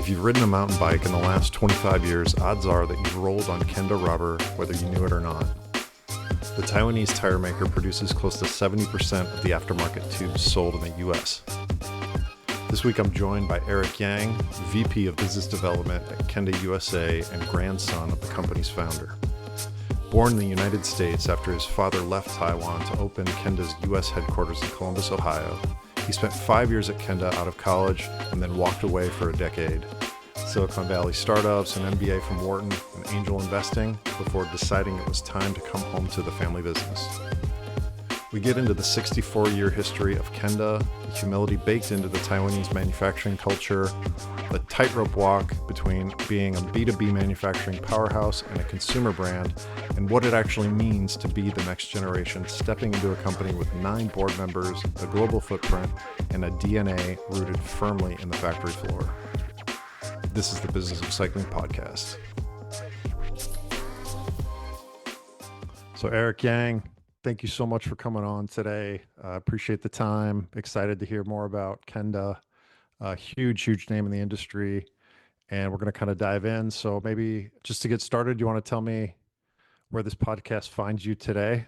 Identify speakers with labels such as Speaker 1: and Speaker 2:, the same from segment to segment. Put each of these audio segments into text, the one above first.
Speaker 1: If you've ridden a mountain bike in the last 25 years, odds are that you've rolled on Kenda rubber, whether you knew it or not. The Taiwanese tire maker produces close to 70% of the aftermarket tubes sold in the US. This week I'm joined by Eric Yang, VP of Business Development at Kenda USA and grandson of the company's founder. Born in the United States after his father left Taiwan to open Kenda's US headquarters in Columbus, Ohio, he spent 5 years at Kenda out of college and then walked away for a decade. Silicon Valley startups, an MBA from Wharton, and angel investing before deciding it was time to come home to the family business. We get into the 64-year history of Kenda, the humility baked into the Taiwanese manufacturing culture, the tightrope walk between being a B2B manufacturing powerhouse and a consumer brand, and what it actually means to be the next generation stepping into a company with 9 board members, a global footprint, and a DNA rooted firmly in the factory floor. This is the Business of Cycling podcast. So Eric Yang, thank you so much for coming on today. Appreciate the time. Excited to hear more about Kenda. Huge name in the industry. And we're going to kind of dive in. So maybe just to get started, you want to tell me where this podcast finds you today?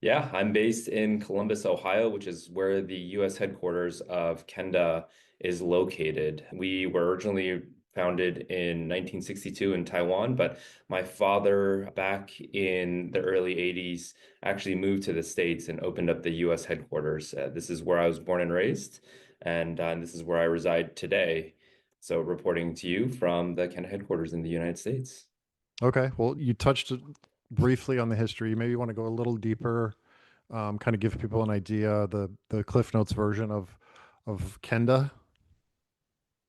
Speaker 2: Yeah, I'm based in Columbus, Ohio, which is where the US headquarters of Kenda is located. We were originally founded in 1962 in Taiwan, but my father back in the early 80s actually moved to the States and opened up the US headquarters. This is where I was born and raised, and this is where I reside today. So reporting to you from the Kenda headquarters in the United States.
Speaker 1: Okay. Well, you touched briefly on the history. Maybe you want to go a little deeper, kind of give people an idea, the Cliff Notes version of Kenda.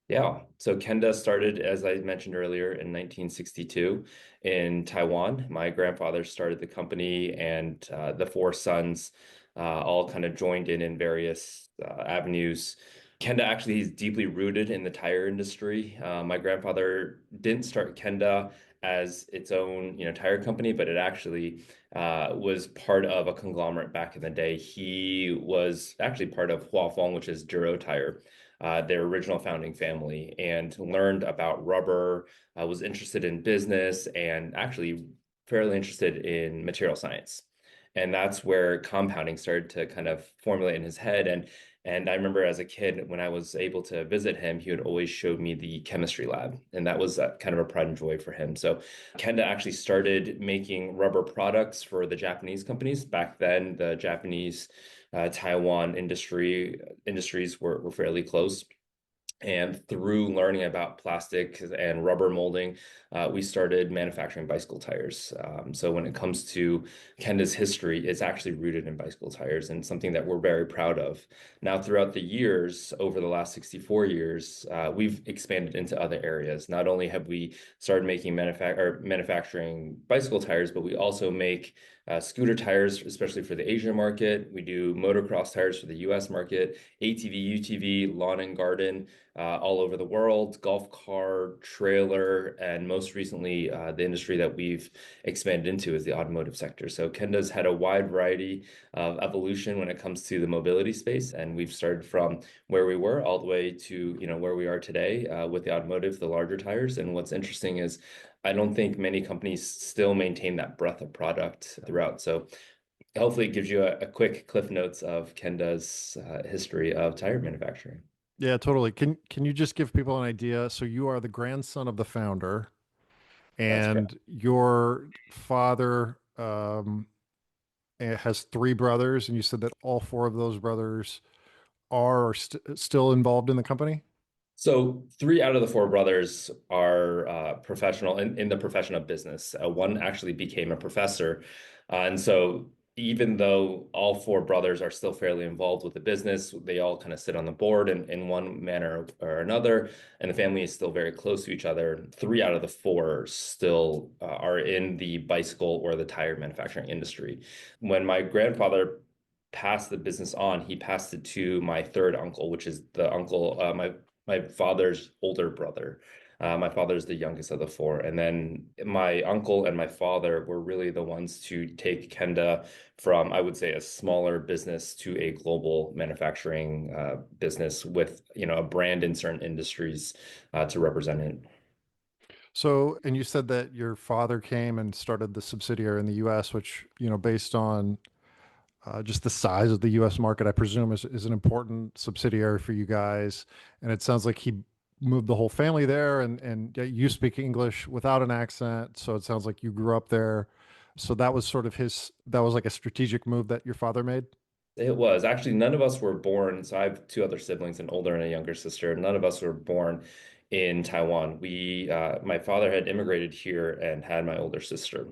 Speaker 2: Yeah, so Kenda started, as I mentioned earlier, in 1962 in Taiwan. My grandfather started the company, and the 4 sons all kind of joined in various avenues. Kenda actually is deeply rooted in the tire industry. My grandfather didn't start Kenda as its own, tire company, but it actually was part of a conglomerate back in the day. He was actually part of Huafeng, which is Duro Tire, their original founding family, and learned about rubber, was interested in business, and actually fairly interested in material science. And that's where compounding started to kind of formulate in his head. And I remember as a kid, when I was able to visit him, he would always show me the chemistry lab. And that was kind of a pride and joy for him. So Kenda actually started making rubber products for the Japanese companies. Back then, the Japanese Taiwan industries were fairly close. And through learning about plastic and rubber molding, we started manufacturing bicycle tires. So when it comes to Kenda's history, it's actually rooted in bicycle tires and something that we're very proud of. Now, throughout the years, over the last 64 years, we've expanded into other areas. Not only have we started making manufacturing bicycle tires, but we also make scooter tires, especially for the Asian market. We do motocross tires for the US market, ATV, UTV, lawn and garden, all over the world, golf car, trailer, and most recently, the industry that we've expanded into is the automotive sector. So Kenda's had a wide variety of evolution when it comes to the mobility space, and we've started from where we were all the way to where we are today with the automotive, the larger tires. And what's interesting is I don't think many companies still maintain that breadth of product throughout. So hopefully it gives you a quick cliff notes of Kenda's history of tire manufacturing.
Speaker 1: Yeah, totally. Can you just give people an idea? So you are the grandson of the founder,
Speaker 2: That's correct.
Speaker 1: and your father has 3 brothers, and you said that all 4 of those brothers are still involved in the company?
Speaker 2: So 3 out of the 4 brothers are professional in the profession of business. One actually became a professor. And so even though all 4 brothers are still fairly involved with the business, they all kind of sit on the board in one manner or another, and the family is still very close to each other. 3 out of the 4 still are in the bicycle or the tire manufacturing industry. When my grandfather passed the business on, he passed it to my 3rd uncle, which is the uncle, my father's older brother. My father's the youngest of the four. And then my uncle and my father were really the ones to take Kenda from, I would say, a smaller business to a global manufacturing business with, a brand in certain industries to represent it.
Speaker 1: So, and you said that your father came and started the subsidiary in the US, which, based on just the size of the US market, I presume is an important subsidiary for you guys. And it sounds like he moved the whole family there and yeah, you speak English without an accent. So it sounds like you grew up there. So that was sort of that was like a strategic move that your father made.
Speaker 2: It was actually none of us were born. So I have two other siblings, an older and a younger sister. None of us were born in Taiwan. My father had immigrated here and had my older sister.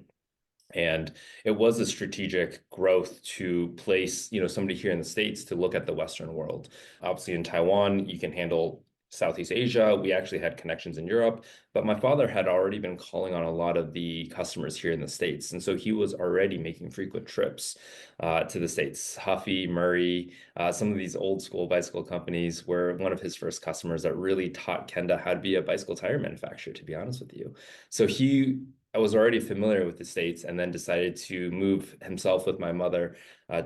Speaker 2: And it was a strategic growth to place, somebody here in the States to look at the Western world. Obviously, in Taiwan, you can handle Southeast Asia. We actually had connections in Europe, but my father had already been calling on a lot of the customers here in the States. And so he was already making frequent trips to the States. Huffy, Murray, some of these old school bicycle companies were one of his first customers that really taught Kenda how to be a bicycle tire manufacturer, to be honest with you. So I was already familiar with the States and then decided to move himself with my mother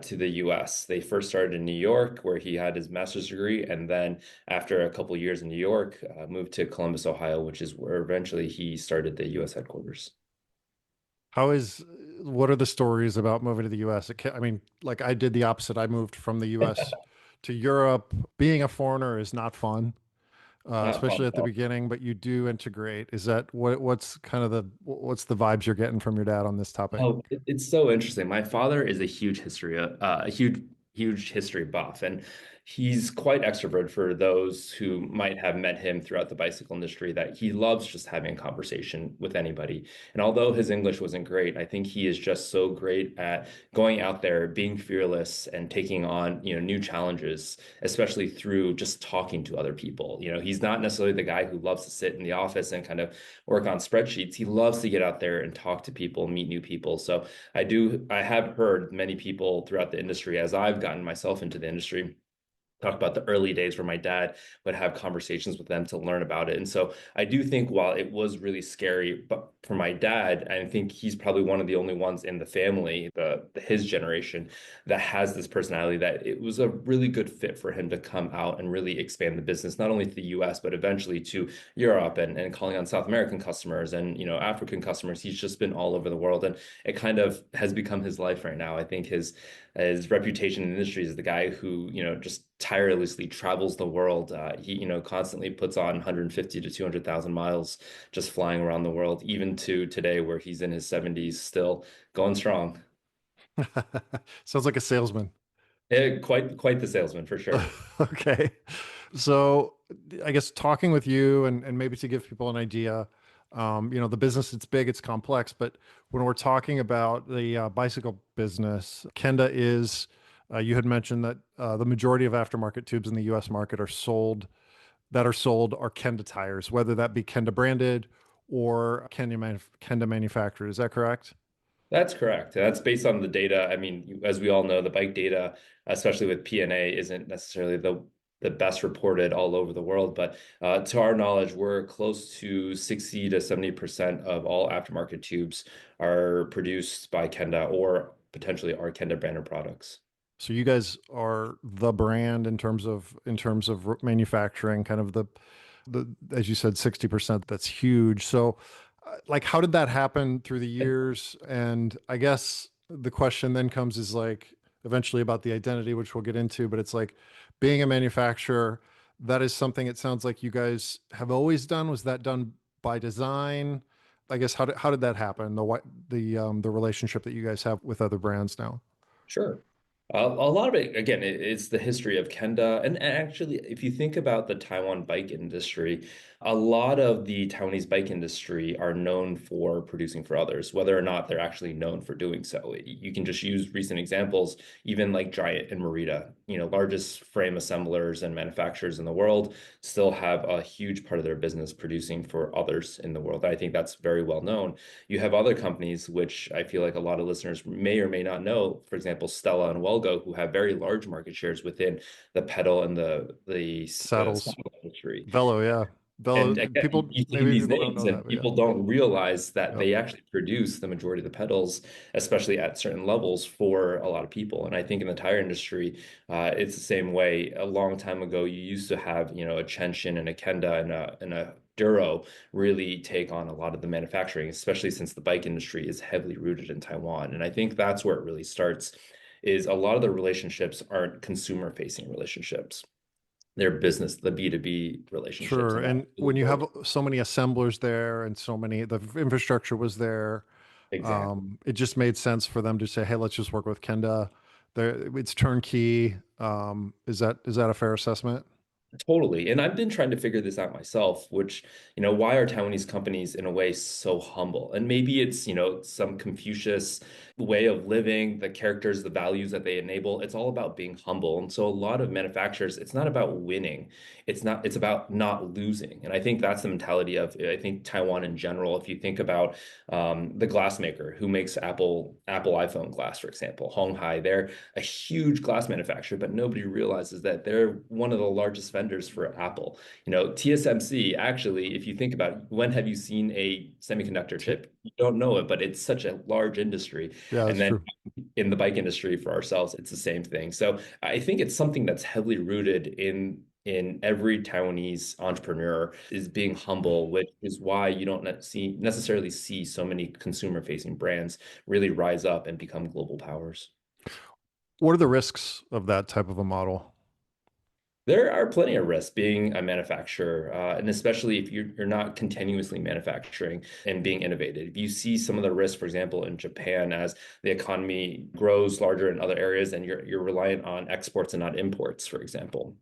Speaker 2: to the US. They first started in New York, where he had his master's degree, and then after a couple years in New York, moved to Columbus, Ohio, which is where eventually he started the US headquarters.
Speaker 1: What are the stories about moving to the US? I mean, like I did the opposite. I moved from the US to Europe. Being a foreigner is not fun,
Speaker 2: Not fun
Speaker 1: especially
Speaker 2: at
Speaker 1: at the
Speaker 2: all.
Speaker 1: beginning, but you do integrate. Is that what's the vibes you're getting from your dad on this topic?
Speaker 2: Oh, it's so interesting. My father is a huge history buff, and he's quite extrovert for those who might have met him throughout the bicycle industry, that he loves just having a conversation with anybody. And although his English wasn't great, I think he is just so great at going out there, being fearless, and taking on, new challenges, especially through just talking to other people. He's not necessarily the guy who loves to sit in the office and kind of work on spreadsheets. He loves to get out there and talk to people, meet new people. So I have heard many people throughout the industry, as I've gotten myself into the industry, talk about the early days where my dad would have conversations with them to learn about it. And so I do think while it was really scary, but for my dad, I think he's probably one of the only ones in the family, his generation, that has this personality, that it was a really good fit for him to come out and really expand the business, not only to the US, but eventually to Europe, and calling on South American customers and, African customers. He's just been all over the world, and it kind of has become his life right now. I think his reputation in the industry is the guy who, just tirelessly travels the world. He, constantly puts on 150 to 200,000 miles just flying around the world, even to today, where he's in his 70s, still going strong.
Speaker 1: Sounds like a salesman.
Speaker 2: Quite the salesman for sure.
Speaker 1: Okay. So I guess talking with you and maybe to give people an idea, the business, it's big, it's complex, but when we're talking about the bicycle business, Kenda you had mentioned that the majority of aftermarket tubes in the US market are sold are Kenda tires, whether that be Kenda branded or Kenda manufactured. Is that correct?
Speaker 2: That's correct. That's based on the data. I mean, as we all know, the bike data, especially with P&A, isn't necessarily the best reported all over the world. But to our knowledge, we're close to 60 to 70% of all aftermarket tubes are produced by Kenda, or potentially are Kenda branded products.
Speaker 1: So you guys are the brand in terms of manufacturing, kind of the as you said 60%. That's huge. So like how did that happen through the years? And I guess the question then comes is like eventually about the identity, which we'll get into, but it's like being a manufacturer, that is something it sounds like you guys have always done. Was that done by design? I guess how did that happen? The relationship that you guys have with other brands now.
Speaker 2: Sure. A lot of it, again, it's the history of Kenda. And actually, if you think about the Taiwan bike industry, a lot of the Taiwanese bike industry are known for producing for others, whether or not they're actually known for doing so. You can just use recent examples, even like Giant and Merida, largest frame assemblers and manufacturers in the world, still have a huge part of their business producing for others in the world. I think that's very well known. You have other companies, which I feel like a lot of listeners may or may not know, for example, Stella and Welgo, who have very large market shares within the pedal and the
Speaker 1: Saddles,
Speaker 2: saddle industry.
Speaker 1: Velo, yeah. Though
Speaker 2: And again,
Speaker 1: people,
Speaker 2: you see
Speaker 1: maybe
Speaker 2: these
Speaker 1: people don't
Speaker 2: names
Speaker 1: know that,
Speaker 2: and
Speaker 1: but yeah.
Speaker 2: people don't realize that
Speaker 1: Yep.
Speaker 2: they actually produce the majority of the pedals, especially at certain levels for a lot of people. And I think in the tire industry, it's the same way. A long time ago, you used to have, a Chenshin and a Kenda and a Duro really take on a lot of the manufacturing, especially since the bike industry is heavily rooted in Taiwan. And I think that's where it really starts, is a lot of the relationships aren't consumer facing relationships. They're business, the B2B relationships,
Speaker 1: Sure.
Speaker 2: and that's
Speaker 1: And when
Speaker 2: really
Speaker 1: you have
Speaker 2: built.
Speaker 1: so many assemblers there and so many, the infrastructure was there,
Speaker 2: Exactly.
Speaker 1: it just made sense for them to say, "Hey, let's just work with Kenda." There, it's turnkey. Is that a fair assessment?
Speaker 2: Totally. And I've been trying to figure this out myself, which, why are Taiwanese companies in a way so humble? And maybe it's, some Confucius way of living, the characters, the values that they enable. It's all about being humble. And so a lot of manufacturers, it's not about winning. It's about not losing. And I think that's the mentality of, I think Taiwan in general. If you think about the glass maker who makes Apple iPhone glass, for example, Hong Hai, they're a huge glass manufacturer, but nobody realizes that they're one of the largest vendors for Apple. TSMC, actually, if you think about it, when have you seen a semiconductor
Speaker 1: T-
Speaker 2: chip? You don't know it, but it's such a large industry.
Speaker 1: yeah,
Speaker 2: And
Speaker 1: that's
Speaker 2: then
Speaker 1: true.
Speaker 2: in the bike industry for ourselves, it's the same thing. So I think it's something that's heavily rooted in every Taiwanese entrepreneur is being humble, which is why you don't necessarily see so many consumer-facing brands really rise up and become global powers.
Speaker 1: What are the risks of that type of a model?
Speaker 2: There are plenty of risks being a manufacturer, and especially if you're not continuously manufacturing and being innovative. You see some of the risks, for example, in Japan, as the economy grows larger in other areas, and you're reliant on exports and not imports, for example,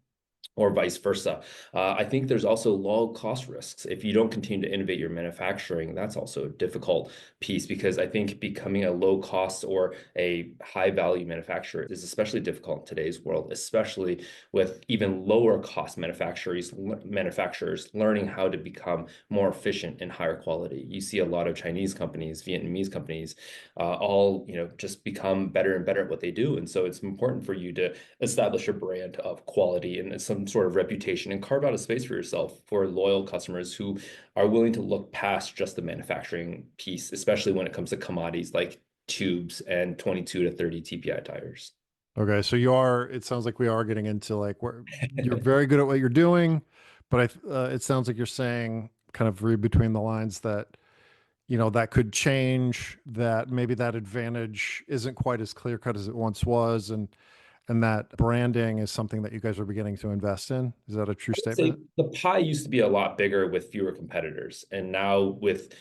Speaker 2: or vice versa. I think there's also low cost risks. If you don't continue to innovate your manufacturing, that's also a difficult piece because I think becoming a low cost or a high value manufacturer is especially difficult in today's world, especially with even lower cost manufacturers learning how to become more efficient and higher quality. You see a lot of Chinese companies, Vietnamese companies, all just become better and better at what they do. And so it's important for you to establish a brand of quality and some sort of reputation and carve out a space for yourself for loyal customers who are willing to look past just the manufacturing piece, especially when it comes to commodities like tubes and 22 to 30 TPI tires.
Speaker 1: Okay, so it sounds like we are getting into like where you're very good at what you're doing, but it sounds like you're saying kind of read between the lines that, that could change, that maybe that advantage isn't quite as clear cut as it once was, and that branding is something that you guys are beginning to invest in. Is that a true
Speaker 2: Say
Speaker 1: statement?
Speaker 2: the pie used to be a lot bigger with fewer competitors, and now with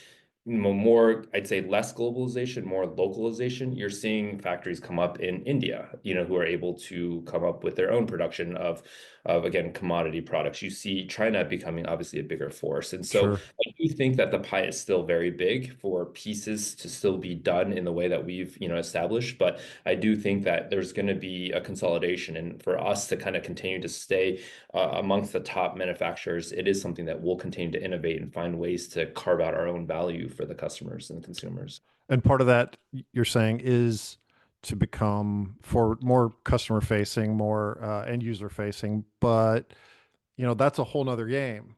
Speaker 2: more, I'd say less globalization, more localization, you're seeing factories come up in India, who are able to come up with their own production of again commodity products. You see China becoming obviously a bigger force, and so
Speaker 1: Sure.
Speaker 2: I do think that the pie is still very big for pieces to still be done in the way that we've established, but I do think that there's going to be a consolidation, and for us to kind of continue to stay amongst the top manufacturers, it is something that we'll continue to innovate and find ways to carve out our own value for the customers and the consumers.
Speaker 1: And part of that you're saying is to become for more customer facing, more end user facing, but that's a whole nother game.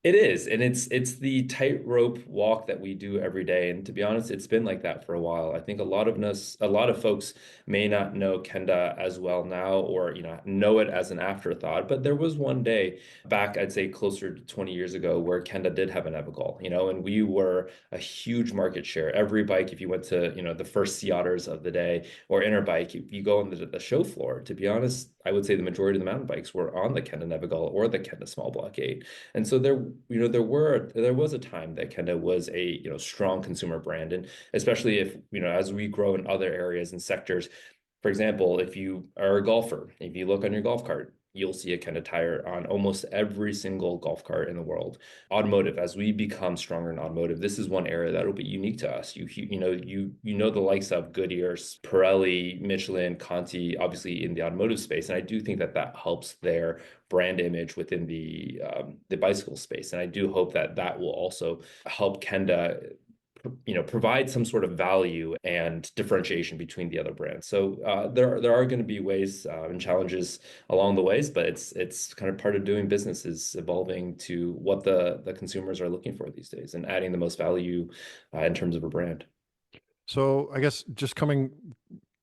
Speaker 2: It is, and it's the tightrope walk that we do every day. And to be honest, it's been like that for a while. I think a lot of folks may not know Kenda as well now, or know it as an afterthought. But there was one day back, I'd say closer to 20 years ago, where Kenda did have an Evergol, and we were a huge market share. Every bike, if you went to the first sea otters of the day or Interbike, if you go on the show floor, to be honest, I would say the majority of the mountain bikes were on the Kenda Evergol or the Kenda Small Block 8. And so there was a time that Kenda was a strong consumer brand, and especially if as we grow in other areas and sectors. For example, if you are a golfer, if you look on your golf cart, you'll see a Kenda tire on almost every single golf cart in the world. Automotive, as we become stronger in automotive, this is one area that will be unique to us. You know the likes of Goodyear, Pirelli, Michelin, Conti, obviously in the automotive space, and I do think that that helps their brand image within the bicycle space. And I do hope that that will also help Kenda provide some sort of value and differentiation between the other brands. So there are going to be ways and challenges along the ways, but it's kind of part of doing business is evolving to what the consumers are looking for these days and adding the most value in terms of a brand.
Speaker 1: So I guess just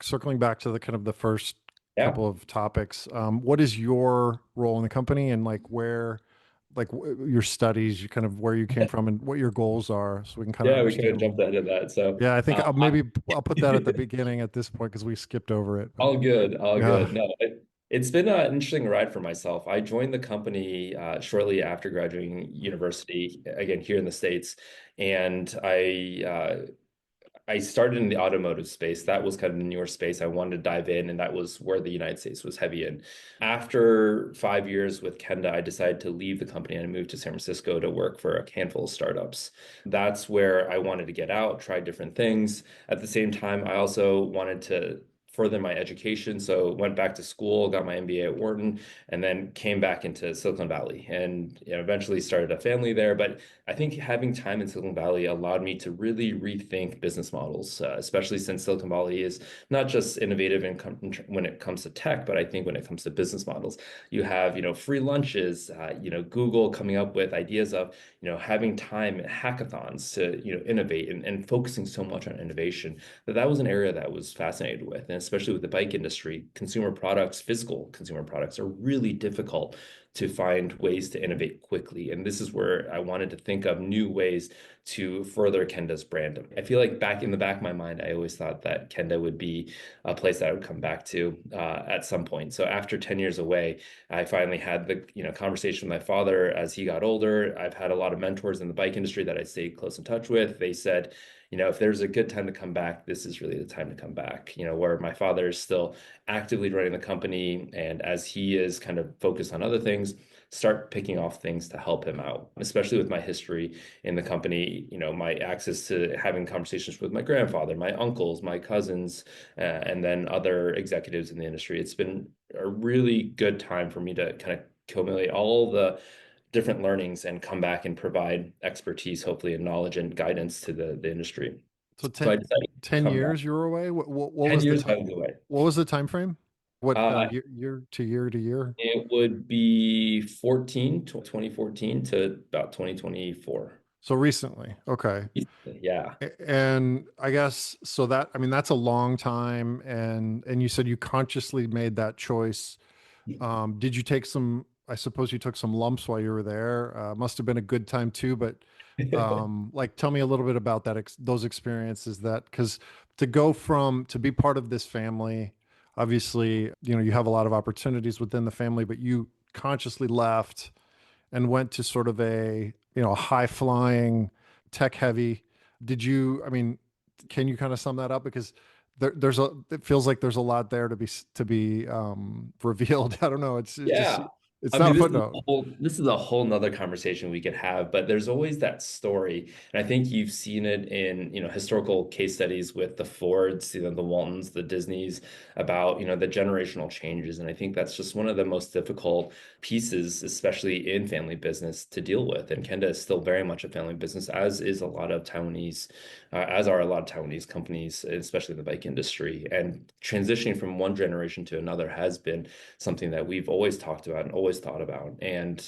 Speaker 1: circling back to the kind of the first
Speaker 2: Yeah.
Speaker 1: couple of topics, what is your role in the company and your studies, you kind of where you came from and what your goals are, so we can kind of
Speaker 2: Yeah, we kind
Speaker 1: understand
Speaker 2: of
Speaker 1: a little
Speaker 2: jumped
Speaker 1: bit.
Speaker 2: ahead of that. So
Speaker 1: Yeah, I think
Speaker 2: uh,
Speaker 1: I'll put that at the beginning at this point because we skipped over it. But
Speaker 2: all good, all
Speaker 1: yeah,
Speaker 2: good. No, it's been an interesting ride for myself. I joined the company shortly after graduating university, again here in the States, and I started in the automotive space. That was kind of the newer space I wanted to dive in, and that was where the United States was heavy in. After 5 years with Kenda, I decided to leave the company and I moved to San Francisco to work for a handful of startups. That's where I wanted to get out, try different things. At the same time, I also wanted to further my education, so went back to school, got my MBA at Wharton, and then came back into Silicon Valley, and eventually started a family there. But I think having time in Silicon Valley allowed me to really rethink business models, especially since Silicon Valley is not just innovative when it comes to tech, but I think when it comes to business models, you have, free lunches, Google coming up with ideas of, having time at hackathons to, innovate and focusing so much on innovation that was an area that I was fascinated with. And especially with the bike industry, consumer products, physical consumer products are really difficult to find ways to innovate quickly. And this is where I wanted to think of new ways to further Kenda's brand. I feel like back in the back of my mind, I always thought that Kenda would be a place that I would come back to at some point. So after 10 years away, I finally had the conversation with my father as he got older. I've had a lot of mentors in the bike industry that I stayed close in touch with. They said, if there's a good time to come back, this is really the time to come back. Where my father is still actively running the company, and as he is kind of focused on other things, start picking off things to help him out, especially with my history in the company, my access to having conversations with my grandfather, my uncles, my cousins, and then other executives in the industry. It's been a really good time for me to kind of accumulate all the different learnings and come back and provide expertise, hopefully, and knowledge and guidance to the industry.
Speaker 1: so
Speaker 2: So I decided to
Speaker 1: ten
Speaker 2: come back.
Speaker 1: years you were away. What
Speaker 2: 10
Speaker 1: was the
Speaker 2: years
Speaker 1: time?
Speaker 2: out of the way.
Speaker 1: What was the time frame? What
Speaker 2: Uh,
Speaker 1: year to year to year?
Speaker 2: it would be 2014 to about 2024.
Speaker 1: So recently, okay.
Speaker 2: Yeah.
Speaker 1: And I guess so that I mean that's a long time, and you said you consciously made that choice. Did you take some? I suppose you took some lumps while you were there. Must have been a good time too. But like, tell me a little bit about those experiences. That because to be part of this family, obviously, you have a lot of opportunities within the family, but you consciously left and went to sort of a high flying, tech heavy. I mean, can you kind of sum that up? Because it feels like there's a lot there to be revealed. I don't know.
Speaker 2: Yeah.
Speaker 1: It's
Speaker 2: I
Speaker 1: not
Speaker 2: mean,
Speaker 1: a footnote.
Speaker 2: this is a whole nother conversation we could have, but there's always that story. And I think you've seen it in, historical case studies with the Fords, the Waltons, the Disneys about, the generational changes. And I think that's just one of the most difficult pieces, especially in family business to deal with. And Kenda is still very much a family business, as are a lot of Taiwanese companies, especially in the bike industry. And transitioning from one generation to another has been something that we've always talked about and always thought about. And,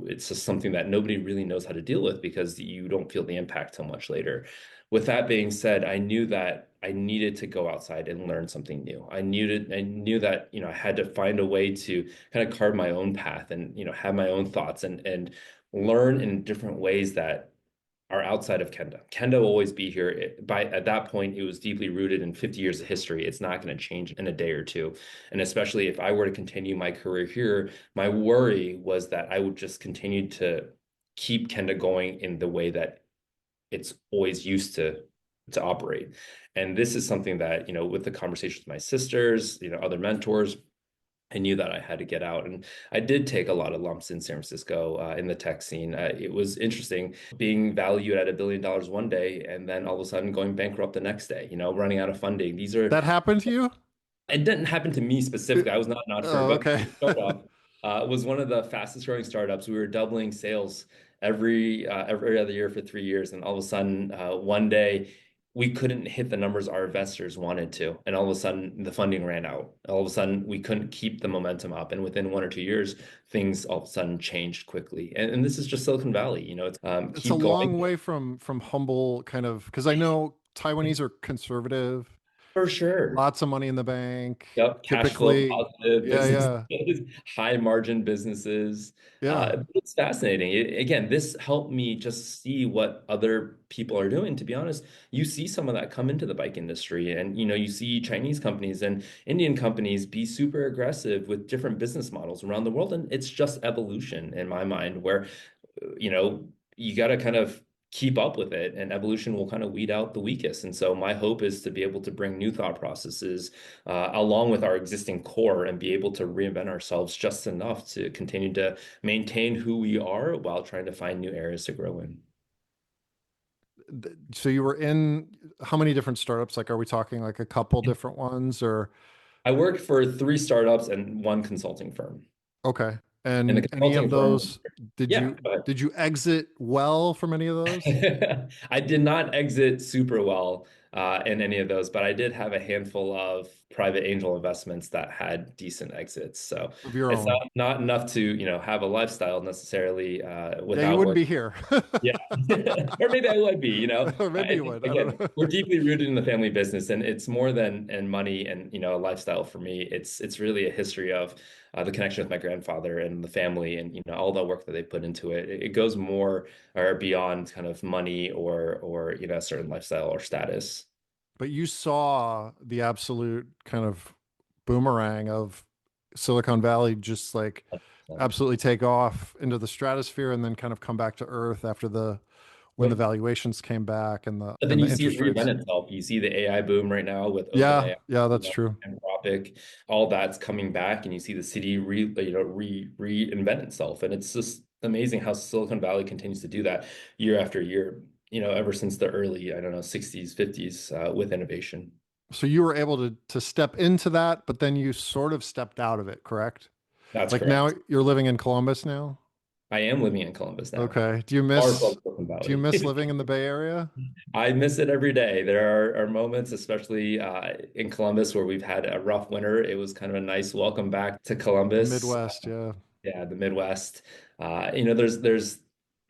Speaker 2: it's just something that nobody really knows how to deal with because you don't feel the impact till much later. With that being said, I knew that I needed to go outside and learn something new. I knew that, I had to find a way to kind of carve my own path and, have my own thoughts and learn in different ways that are outside of Kenda. Kenda will always be here. At that point, it was deeply rooted in 50 years of history. It's not going to change in a day or two. And especially if I were to continue my career here, my worry was that I would just continue to keep Kenda going in the way that it's always used to operate. And this is something that, with the conversations with my sisters, other mentors, I knew that I had to get out. And I did take a lot of lumps in San Francisco in the tech scene. It was interesting being valued at $1 billion one day and then all of a sudden going bankrupt the next day, running out of funding.
Speaker 1: That happened to you?
Speaker 2: It didn't happen to me specifically. I was not an entrepreneur,
Speaker 1: Oh,
Speaker 2: but
Speaker 1: okay.
Speaker 2: a startup. was one of the fastest growing startups. We were doubling sales every other year for 3 years, and all of a sudden, one day we couldn't hit the numbers our investors wanted to, and all of a sudden the funding ran out. All of a sudden we couldn't keep the momentum up, and within 1 or 2 years, things all of a sudden changed quickly. And this is just Silicon Valley, it's
Speaker 1: It's a
Speaker 2: keep going
Speaker 1: long way from humble kind of, because I know Taiwanese are conservative,
Speaker 2: for sure.
Speaker 1: lots of money in the bank,
Speaker 2: Yep, cash flow
Speaker 1: typically.
Speaker 2: positive
Speaker 1: Yeah,
Speaker 2: businesses,
Speaker 1: yeah,
Speaker 2: high margin businesses.
Speaker 1: yeah.
Speaker 2: But it's fascinating. Again, this helped me just see what other people are doing. To be honest, you see some of that come into the bike industry, and you see Chinese companies and Indian companies be super aggressive with different business models around the world, and it's just evolution in my mind, where you got to kind of keep up with it, and evolution will kind of weed out the weakest. And so my hope is to be able to bring new thought processes along with our existing core, and be able to reinvent ourselves just enough to continue to maintain who we are while trying to find new areas to grow in.
Speaker 1: So you were in how many different startups? Like, are we talking like a couple different ones or
Speaker 2: I worked for 3 startups and one consulting firm.
Speaker 1: okay.
Speaker 2: And the
Speaker 1: And any of
Speaker 2: consulting firm,
Speaker 1: those, did
Speaker 2: yeah,
Speaker 1: you
Speaker 2: go ahead.
Speaker 1: did you exit well from any of those
Speaker 2: I did not exit super well in any of those, but I did have a handful of private angel investments that had decent exits. So
Speaker 1: of your
Speaker 2: it's
Speaker 1: own?
Speaker 2: not enough to, have a lifestyle necessarily
Speaker 1: Yeah, you
Speaker 2: without
Speaker 1: wouldn't
Speaker 2: work.
Speaker 1: be here.
Speaker 2: Yeah. Or maybe I would be,
Speaker 1: Or maybe
Speaker 2: I
Speaker 1: you
Speaker 2: think
Speaker 1: would. I don't
Speaker 2: again,
Speaker 1: know.
Speaker 2: we're deeply rooted in the family business, and it's more than money and a lifestyle for me. It's really a history of the connection with my grandfather and the family, and all the work that they put into it. It goes more or beyond kind of money or a certain lifestyle or status.
Speaker 1: But you saw the absolute kind of boomerang of Silicon Valley just like
Speaker 2: So,
Speaker 1: absolutely take off into the stratosphere and then kind of come back to earth after the when the
Speaker 2: yep.
Speaker 1: valuations came back
Speaker 2: But then
Speaker 1: and
Speaker 2: you
Speaker 1: the
Speaker 2: see it
Speaker 1: interest
Speaker 2: reinvent
Speaker 1: rates.
Speaker 2: itself. You see the AI boom right now with
Speaker 1: Yeah,
Speaker 2: OpenAI,
Speaker 1: yeah, that's true.
Speaker 2: Anthropic, all that's coming back, and you see the city reinvent itself, and it's just amazing how Silicon Valley continues to do that year after year. Ever since the early, I don't know, 60s, 50s, with innovation.
Speaker 1: So you were able to step into that, but then you sort of stepped out of it, correct?
Speaker 2: That's
Speaker 1: Like now
Speaker 2: correct.
Speaker 1: you're living in Columbus now?
Speaker 2: I am living in Columbus now,
Speaker 1: Okay.
Speaker 2: far from Silicon
Speaker 1: Do you
Speaker 2: Valley.
Speaker 1: miss living in the Bay Area?
Speaker 2: I miss it every day. There are moments, especially in Columbus, where we've had a rough winter. It was kind of a nice welcome back to
Speaker 1: The
Speaker 2: Columbus.
Speaker 1: Midwest, yeah.
Speaker 2: Yeah, the Midwest. There's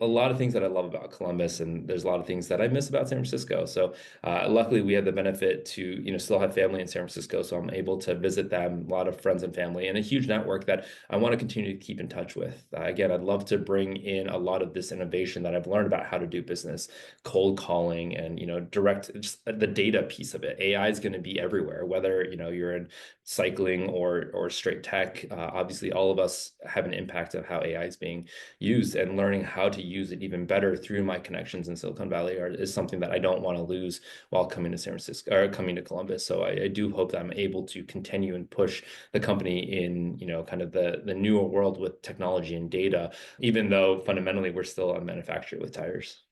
Speaker 2: a lot of things that I love about Columbus, and there's a lot of things that I miss about San Francisco. So luckily, we had the benefit to still have family in San Francisco, so I'm able to visit them. A lot of friends and family, and a huge network that I want to continue to keep in touch with. Again, I'd love to bring in a lot of this innovation that I've learned about how to do business, cold calling, and direct just the data piece of it. AI is going to be everywhere, whether you're in cycling or straight tech. Obviously, all of us have an impact of how AI is being used, and learning how to use it even better through my connections in Silicon Valley is something that I don't want to lose while coming to San Francisco or coming to Columbus. So I do hope that I'm able to continue and push the company in, kind of the newer world with technology and data, even though fundamentally we're still a manufacturer with tires.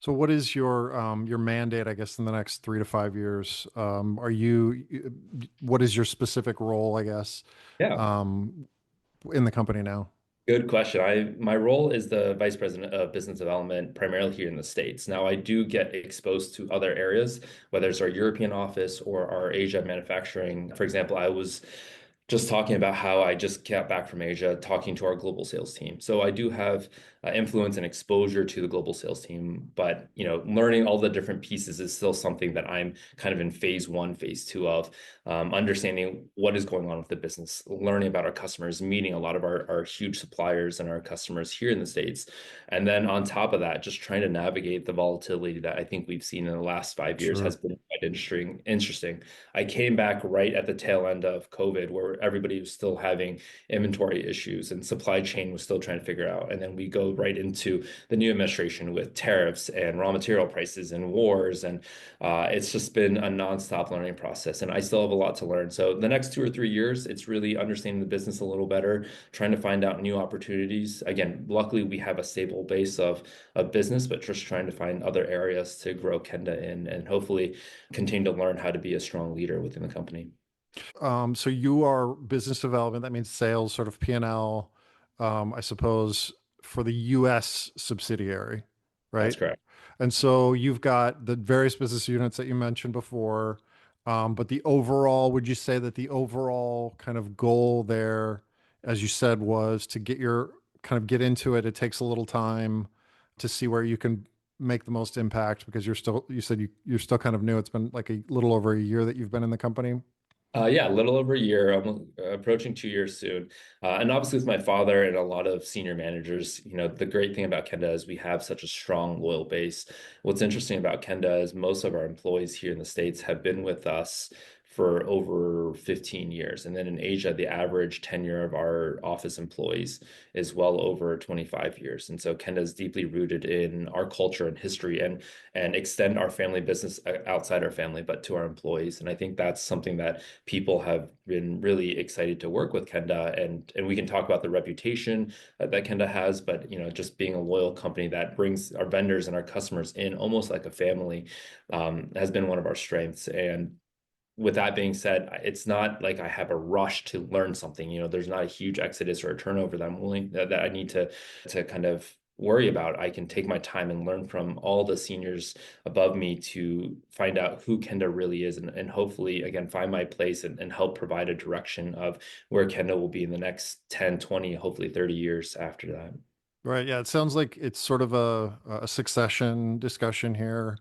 Speaker 1: So what is your mandate, I guess, in the next 3 to 5 years? What is your specific role, I guess,
Speaker 2: Yeah.
Speaker 1: um, in the company now?
Speaker 2: Good question. My role is the vice president of business development, primarily here in the States. Now, I do get exposed to other areas, whether it's our European office or our Asia manufacturing. For example, I was just talking about how I just got back from Asia, talking to our global sales team. So I do have influence and exposure to the global sales team, but learning all the different pieces is still something that I'm kind of in phase one, phase two of understanding what is going on with the business, learning about our customers, meeting a lot of our huge suppliers and our customers here in the States. And then on top of that, just trying to navigate the volatility that I think we've seen in the last 5 years has
Speaker 1: Sure.
Speaker 2: been quite interesting. I came back right at the tail end of COVID, where everybody was still having inventory issues and supply chain was still trying to figure out. And then we go right into the new administration with tariffs and raw material prices and wars. And it's just been a nonstop learning process. And I still have a lot to learn. So the next 2 or 3 years, it's really understanding the business a little better, trying to find out new opportunities. Again, luckily, we have a stable base of business, but just trying to find other areas to grow Kenda in, and hopefully continue to learn how to be a strong leader within the company.
Speaker 1: So you are business development. That means sales, sort of P&L, I suppose, for the U.S. subsidiary,
Speaker 2: That's
Speaker 1: right?
Speaker 2: correct.
Speaker 1: And so you've got the various business units that you mentioned before. But the overall, would you say that the overall kind of goal there, as you said, was to get your kind of get into it? It takes a little time to see where you can make the most impact because you said you're still kind of new. It's been like a little over a year that you've been in the company.
Speaker 2: Yeah, a little over a year. I'm approaching 2 years soon. And obviously, with my father and a lot of senior managers, the great thing about Kenda is we have such a strong, loyal base. What's interesting about Kenda is most of our employees here in the States have been with us for over 15 years. And then in Asia, the average tenure of our office employees is well over 25 years. And so Kenda is deeply rooted in our culture and history and extend our family business outside our family, but to our employees. And I think that's something that people have been really excited to work with Kenda, and we can talk about the reputation that Kenda has, but just being a loyal company that brings our vendors and our customers in almost like a family has been one of our strengths. And with that being said, it's not like I have a rush to learn something. There's not a huge exodus or a turnover that I'm willing that I need to kind of worry about. I can take my time and learn from all the seniors above me to find out who Kenda really is and hopefully again find my place and help provide a direction of where Kenda will be in the next 10, 20, hopefully 30 years after that.
Speaker 1: Right. Yeah. It sounds like it's sort of a succession discussion here.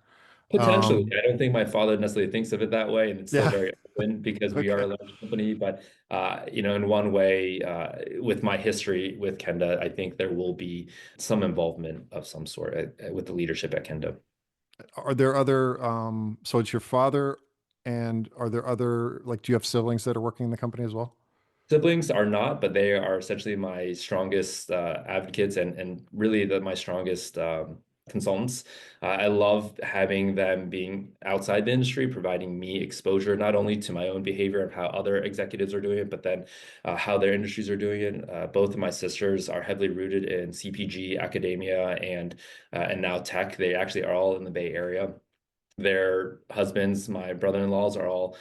Speaker 2: Potentially.
Speaker 1: Um,
Speaker 2: I don't think my father necessarily thinks of it that way, and it's still
Speaker 1: yeah.
Speaker 2: very open because we are
Speaker 1: Okay.
Speaker 2: a large company. But in one way, with my history with Kenda, I think there will be some involvement of some sort with the leadership at Kenda.
Speaker 1: Are there other, so it's your father, and are there other, like, do you have siblings that are working in the company as well?
Speaker 2: Siblings are not, but they are essentially my strongest advocates and really my strongest consultants. I love having them being outside the industry, providing me exposure not only to my own behavior of how other executives are doing it, but then how their industries are doing it. Both of my sisters are heavily rooted in CPG, academia, and now tech. They actually are all in the Bay Area. Their husbands, my brother-in-laws, are all,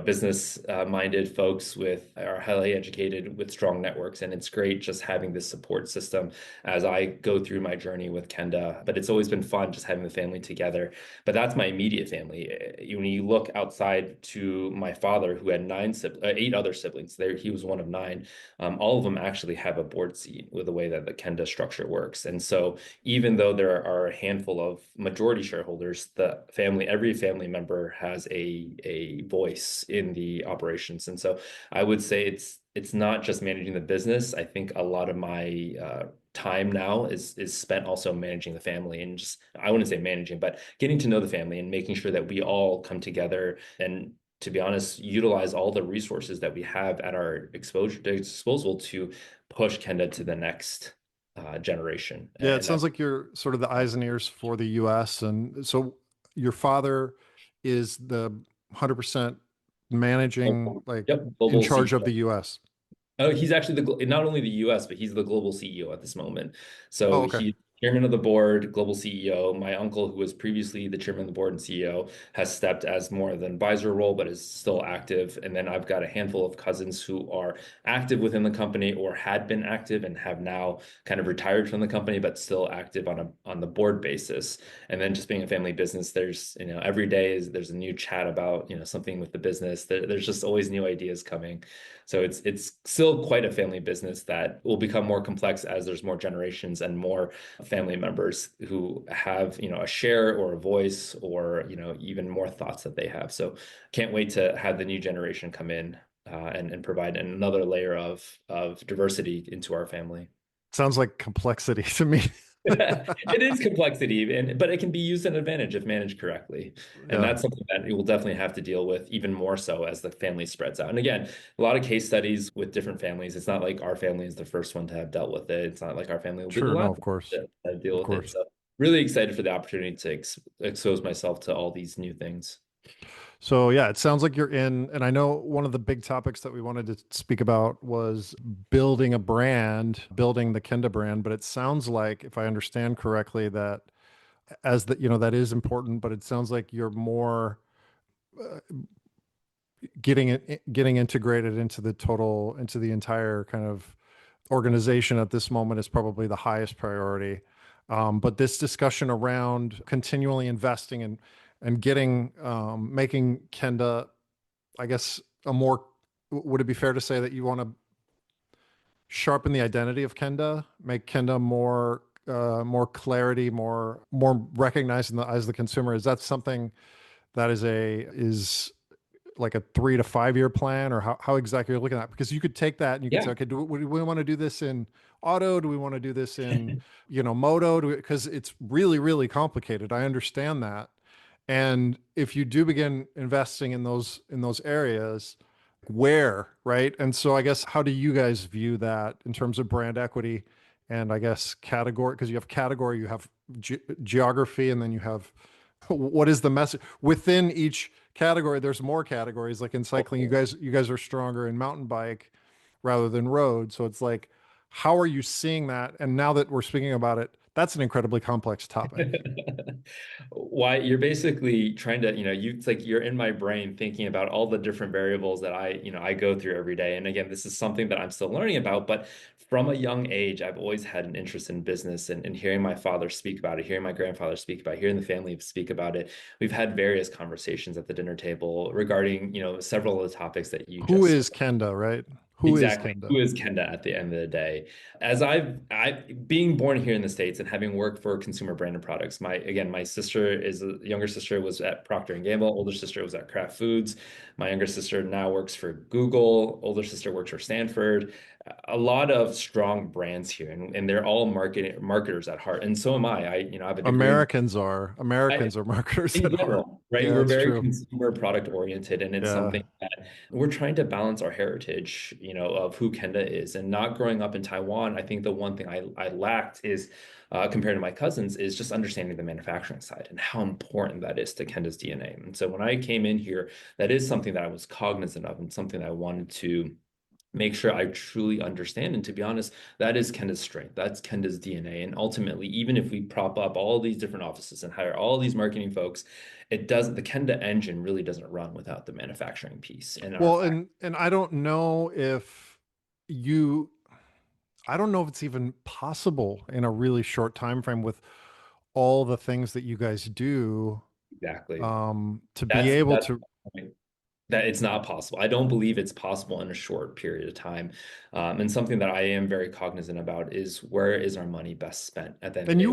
Speaker 2: business minded folks are highly educated with strong networks. And it's great just having this support system as I go through my journey with Kenda. But it's always been fun just having the family together. But that's my immediate family. When you look outside to my father, who had 8 other siblings, there he was one of 9. All of them actually have a board seat with the way that the Kenda structure works. And so even though there are a handful of majority shareholders, every family member has a voice in the operations. And so I would say it's not just managing the business. I think a lot of my time now is spent also managing the family and just I wouldn't say managing, but getting to know the family and making sure that we all come together and to be honest, utilize all the resources that we have at our disposal to push Kenda to the next generation.
Speaker 1: Yeah, it
Speaker 2: And
Speaker 1: sounds
Speaker 2: that's
Speaker 1: like you're sort of the eyes and ears for the US. And so your father is the 100% managing, like
Speaker 2: yep,
Speaker 1: in
Speaker 2: global
Speaker 1: charge of
Speaker 2: CEO.
Speaker 1: the US.
Speaker 2: Oh, he's actually not only the US, but he's the global CEO at this moment.
Speaker 1: Oh,
Speaker 2: So
Speaker 1: okay.
Speaker 2: he's chairman of the board, global CEO. My uncle, who was previously the chairman of the board and CEO, has stepped as more of an advisor role, but is still active. And then I've got a handful of cousins who are active within the company or had been active and have now kind of retired from the company, but still active on the board basis. And then just being a family business, there's, every day there's a new chat about, something with the business. There's just always new ideas coming. So it's still quite a family business that will become more complex as there's more generations and more family members who have, a share or a voice or, even more thoughts that they have. So can't wait to have the new generation come in and provide another layer of diversity into our family.
Speaker 1: Sounds like complexity to me.
Speaker 2: It is complexity, but it can be used an advantage if managed correctly. And
Speaker 1: Yeah,
Speaker 2: that's something that you will definitely have to deal with even more so as the family spreads out. And again, a lot of case studies with different families. It's not like our family is the first one to have dealt with it. It's not like our family will be the
Speaker 1: sure. No,
Speaker 2: last
Speaker 1: of
Speaker 2: one
Speaker 1: course.
Speaker 2: to deal
Speaker 1: Of
Speaker 2: with it.
Speaker 1: course.
Speaker 2: So really excited for the opportunity to expose myself to all these new things.
Speaker 1: So yeah, it sounds like you're in, and I know one of the big topics that we wanted to speak about was building a brand, building the Kenda brand, but it sounds like, if I understand correctly, that that is important, but it sounds like you're more getting integrated into the entire kind of organization at this moment is probably the highest priority. But this discussion around continually investing and getting making Kenda, I guess, a more, would it be fair to say that you want to sharpen the identity of Kenda, make Kenda more clarity, more recognized in the eyes of the consumer? Is that something that is like a 3 to 5 year plan, or how exactly you're looking at it? Because you could take that and you could say,
Speaker 2: Yeah.
Speaker 1: okay, do we want to do this in auto? Do we want to do this in, moto? Because it's really, really complicated. I understand that. And if you do begin investing in those areas, where, right? And so I guess, how do you guys view that in terms of brand equity and, I guess, category? Because you have category, you have geography, and then you have what is the message within each category. There's more categories. Like in cycling, you guys are stronger in mountain bike rather than road. So it's like, how are you seeing that? And now that we're speaking about it, that's an incredibly complex topic.
Speaker 2: Why you're basically trying to, it's like you're in my brain thinking about all the different variables that I go through every day. And again, this is something that I'm still learning about, but from a young age, I've always had an interest in business and hearing my father speak about it, hearing my grandfather speak about it, hearing the family speak about it. We've had various conversations at the dinner table regarding, several of the topics that you
Speaker 1: Who
Speaker 2: just
Speaker 1: is Kenda, right? Who is
Speaker 2: exactly.
Speaker 1: Kenda?
Speaker 2: Who is Kenda at the end of the day? As I being born here in the States and having worked for consumer branded products, my sister is a younger sister was at Procter and Gamble, older sister was at Kraft Foods. My younger sister now works for Google, older sister works for Stanford. A lot of strong brands here, and they're all marketers at heart. And so am I. I have a degree in
Speaker 1: Americans are marketers
Speaker 2: in
Speaker 1: at heart.
Speaker 2: general, right?
Speaker 1: Yeah,
Speaker 2: We're
Speaker 1: it's
Speaker 2: very
Speaker 1: true.
Speaker 2: consumer product oriented, and it's
Speaker 1: Yeah.
Speaker 2: something that we're trying to balance our heritage, of who Kenda is. And not growing up in Taiwan, I think the one thing I lacked is, compared to my cousins, is just understanding the manufacturing side and how important that is to Kenda's DNA. And so when I came in here, that is something that I was cognizant of and something that I wanted to make sure I truly understand. And to be honest, that is Kenda's strength. That's Kenda's DNA. And ultimately, even if we prop up all these different offices and hire all these marketing folks, the Kenda engine really doesn't run without the manufacturing piece in our
Speaker 1: Well,
Speaker 2: factory.
Speaker 1: and I don't know if you I don't know if it's even possible in a really short time frame with all the things that you guys do,
Speaker 2: Exactly.
Speaker 1: to be able
Speaker 2: That's
Speaker 1: to.
Speaker 2: the point. That it's not possible. I don't believe it's possible in a short period of time. And something that I am very cognizant about is where is our money best spent at the end of
Speaker 1: And
Speaker 2: the day?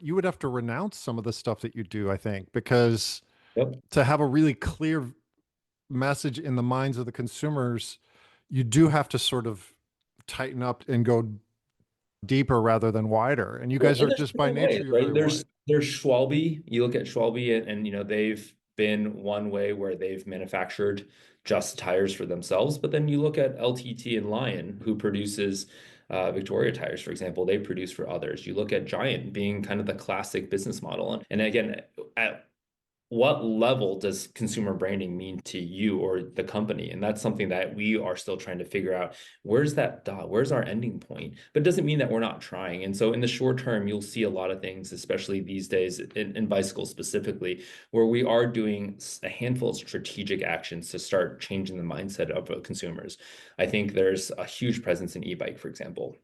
Speaker 1: you would have to renounce some of the stuff that you do, I think, because
Speaker 2: Yep.
Speaker 1: to have a really clear message in the minds of the consumers, you do have to sort of tighten up and go deeper rather than wider. And you
Speaker 2: Well,
Speaker 1: guys
Speaker 2: and
Speaker 1: are
Speaker 2: there's
Speaker 1: just, by
Speaker 2: different
Speaker 1: nature,
Speaker 2: ways,
Speaker 1: you're
Speaker 2: right?
Speaker 1: very
Speaker 2: There's
Speaker 1: wide.
Speaker 2: there's Schwalbe. You look at Schwalbe, and they've been one way where they've manufactured just tires for themselves. But then you look at LTT and Lion, who produces Victoria tires, for example. They produce for others. You look at Giant being kind of the classic business model, and again, at what level does consumer branding mean to you or the company? And that's something that we are still trying to figure out. Where's that dot? Where's our ending point? But it doesn't mean that we're not trying. And so in the short term, you'll see a lot of things, especially these days in bicycles specifically, where we are doing a handful of strategic actions to start changing the mindset of consumers. I think there's a huge presence in e-bike, for example,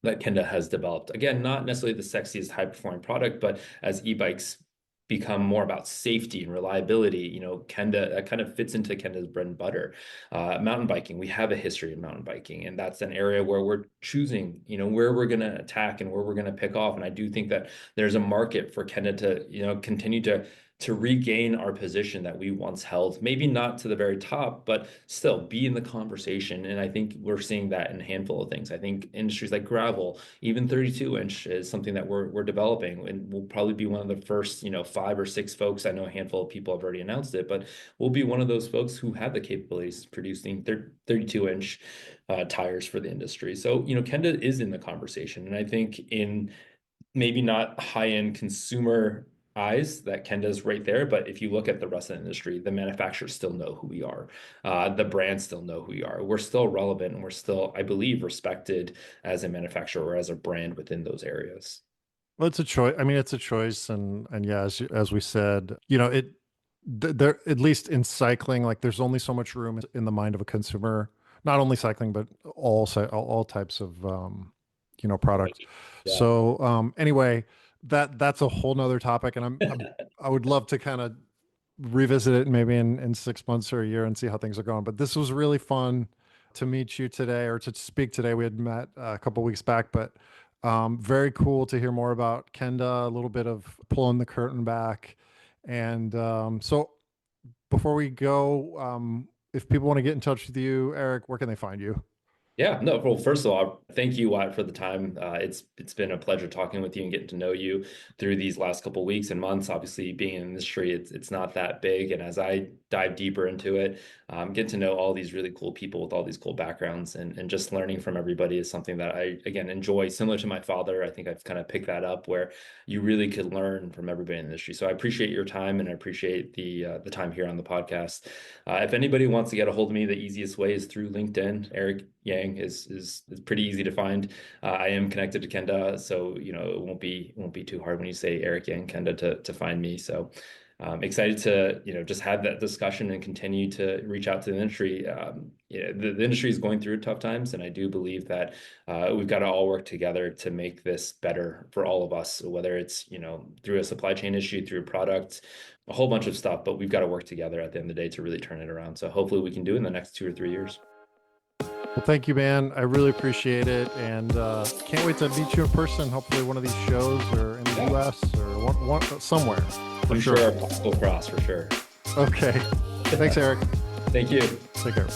Speaker 2: that Kenda has developed. Again, not necessarily the sexiest high performing product, but as e-bikes become more about safety and reliability, Kenda, that kind of fits into Kenda's bread and butter. Mountain biking, we have a history of mountain biking, and that's an area where we're choosing, where we're going to attack and where we're going to pick off. And I do think that there's a market for Kenda to, continue to regain our position that we once held, maybe not to the very top, but still be in the conversation. And I think we're seeing that in a handful of things. I think industries like gravel, even 32 inch is something that we're developing, and we'll probably be one of the first, 5 or 6 folks. I know a handful of people have already announced it, but we'll be one of those folks who have the capabilities of producing 32 inch tires for the industry. So, Kenda is in the conversation. And I think in maybe not high-end consumer eyes that Kenda's right there, but if you look at the rest of the industry, the manufacturers still know who we are. The brands still know who we are. We're still relevant, and we're still, I believe, respected as a manufacturer or as a brand within those areas.
Speaker 1: Well, it's a choice. I mean, it's a choice. And yeah, as we said, there, at least in cycling, like there's only so much room in the mind of a consumer, not only cycling, but all types of, products.
Speaker 2: Yeah.
Speaker 1: So, anyway, that's a whole nother topic. And I would love to kind of revisit it maybe in 6 months or a year and see how things are going. But this was really fun to meet you today or to speak today. We had met a couple weeks back, but very cool to hear more about Kenda, a little bit of pulling the curtain back. And so before we go, if people want to get in touch with you, Eric, where can they find you?
Speaker 2: Yeah, no, well, first of all, thank you, Wyatt, for the time. It's been a pleasure talking with you and getting to know you through these last couple of weeks and months. Obviously, being in the industry, it's not that big, and as I dive deeper into it, getting to know all these really cool people with all these cool backgrounds, and just learning from everybody is something that I again enjoy. Similar to my father, I think I've kind of picked that up where you really could learn from everybody in the industry. So I appreciate your time, and I appreciate the time here on the podcast. If anybody wants to get a hold of me, the easiest way is through LinkedIn. Eric Yang is pretty easy to find. I am connected to Kenda, so it won't be too hard when you say Eric Yang Kenda to find me. So excited to just have that discussion and continue to reach out to the industry. The industry is going through tough times, and I do believe that we've got to all work together to make this better for all of us, whether it's through a supply chain issue, through a product, a whole bunch of stuff. But we've got to work together at the end of the day to really turn it around. So hopefully we can do it in the next 2 or 3 years.
Speaker 1: Well, thank you, man. I really appreciate it, and can't wait to meet you in person. Hopefully, one of these shows, or in the U.S. or somewhere.
Speaker 2: I'm sure our paths will cross for sure.
Speaker 1: Okay. Thanks, Eric.
Speaker 2: Thank you.
Speaker 1: Take care.